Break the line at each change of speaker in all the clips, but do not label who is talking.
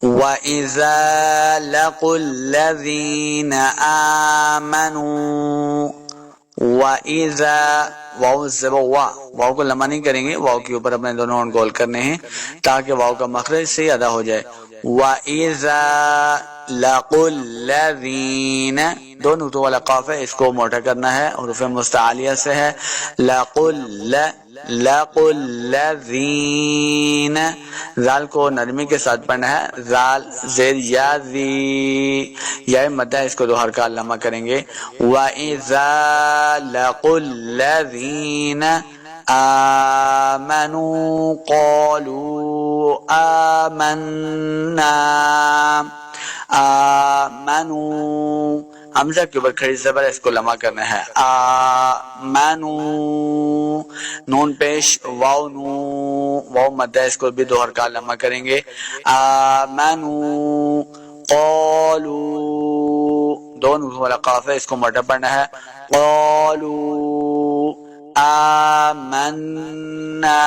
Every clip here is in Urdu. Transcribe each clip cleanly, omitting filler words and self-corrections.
وَإِذَا لَقُوا الَّذِينَ آمَنُوا وَإِذَا واو زبر واو کو لمبا نہیں کریں گے، واو کے اوپر اپنے دونوں ہونٹ گول کرنے ہیں تاکہ واو کا مخرج صحیح ادا ہو جائے. وَإِذَا لَقُوا الَّذِينَ دو نقطوں والا قاف ہے، اس کو موٹا کرنا ہے، حروف مستعلیہ سے ہے. لَقُوا الَّذِينَ زال کو نرمی کے ساتھ پڑھنا ہے، زال زیر یا ذی یا مدہ، اس کو دو حرکات لمبا کریں گے. وَإِذَا لَقُوا الَّذِينَ آمَنُوا قَالُوا آمَنَّا آمنوا حمزہ کے اوپر کھڑی زبر اس کو لمبا کرنا ہے. آمنوا نون پیش واو نو واو مدہ، اس کو بھی دو حرکات لمبا کریں گے. آمنوا قالوا دو نقطوں والا قاف ہے، اس کو موٹا پڑھنا ہے. قالوا آمنا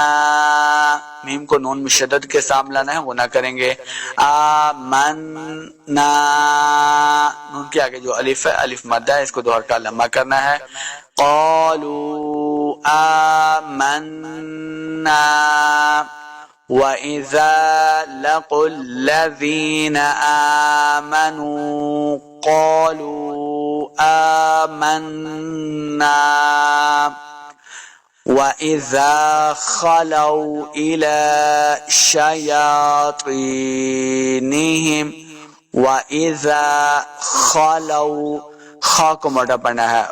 میم کو نون مشدد کے سامنے لانا ہے، وہ نہ کریں گے. آمنا نون کے آگے جو الف ہے، الف مدہ ہے، اس کو دو حرکات لمبا کرنا ہے. قالوا آمنا وَإِذَا لَقُوا الَّذِينَ آمَنُوا قَالُوا آمَنَّا وَإِذَا خَلَوْا إِلَى شَيَاطِينِهِمْ وَإِذَا خَلَوْا خا کو موٹا پڑھنا ہے.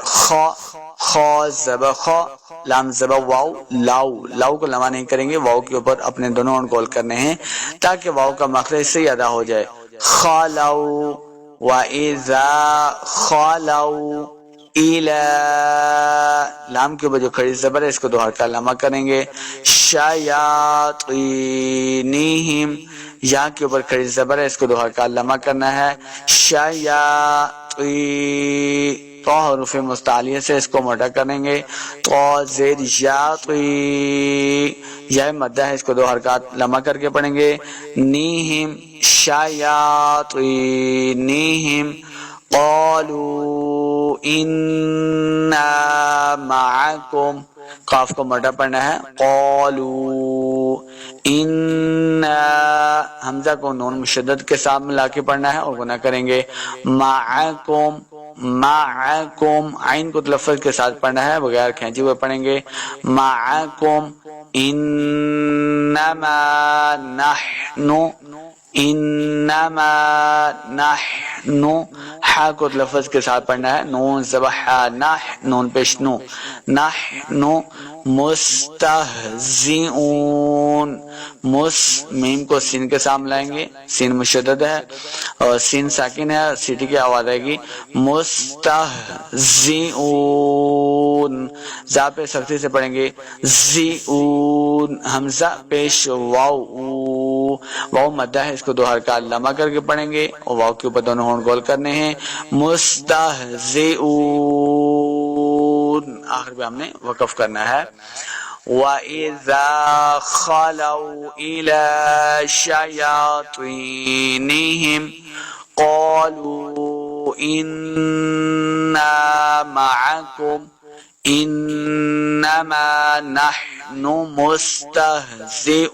خا زبر خا لام زبر واو لاؤ لاؤ کو لمبا نہیں کریں گے، واو کے اوپر اپنے دونوں ہونٹ گول کرنے ہیں تاکہ واو کا مخرج صحیح ادا ہو جائے. خَلَوْا وَإِذَا خَلَوْا إِلَى لام کے اوپر جو کھڑی زبر ہے، اس کو دو حرکات لمبا کریں گے. شَيَاطِينِهِمْ یا کے اوپر کھڑی زبر ہے، اس کو دو حرکات لمبا کرنا ہے. تو حروف مستعلیہ سے اس کو موٹا کریں گے. تو زیر یا مدہ ہے، اس کو دو حرکات لمبا کر کے پڑھیں گے. نیہم شیاطینہم قالوا انا معکم قاف کو موٹا پڑھنا ہے. قالوا انا حمزہ کو نون مشدد کے ساتھ ملا کے پڑھنا ہے اور گناہ کریں گے. معکم معکم عین کو تلفظ کے ساتھ پڑھنا ہے، بغیر کھینچے ہوئے پڑھیں گے. معکم انما نحن انما نحن ہا کو تلفظ کے ساتھ پڑھنا ہے، نون زبر ہا نون پیش نو. نحن مستہزئون میم کو سین کے سامنے لائیں گے، سین مشدد ہے اور سین ساکن ہے، سیٹی کی آواز آئے گی. مستہزئون زا پہ سختی سے پڑھیں گے. زئون حمزہ پیش واو واو مدہ ہے، اس کو دو حرکات لمبا کر کے پڑھیں گے اور واو کے اوپر دونوں ہونٹ گول کرنے ہیں. مستہزئون آخر پہ ہم نے وقف کرنا ہے. وَإِذَا خَلَوْا إِلَى شَيَاطِينِهِمْ قَالُوا إِنَّا مَعَكُمْ إِنَّمَا نَحْنُ مُسْتَهْزِئُونَ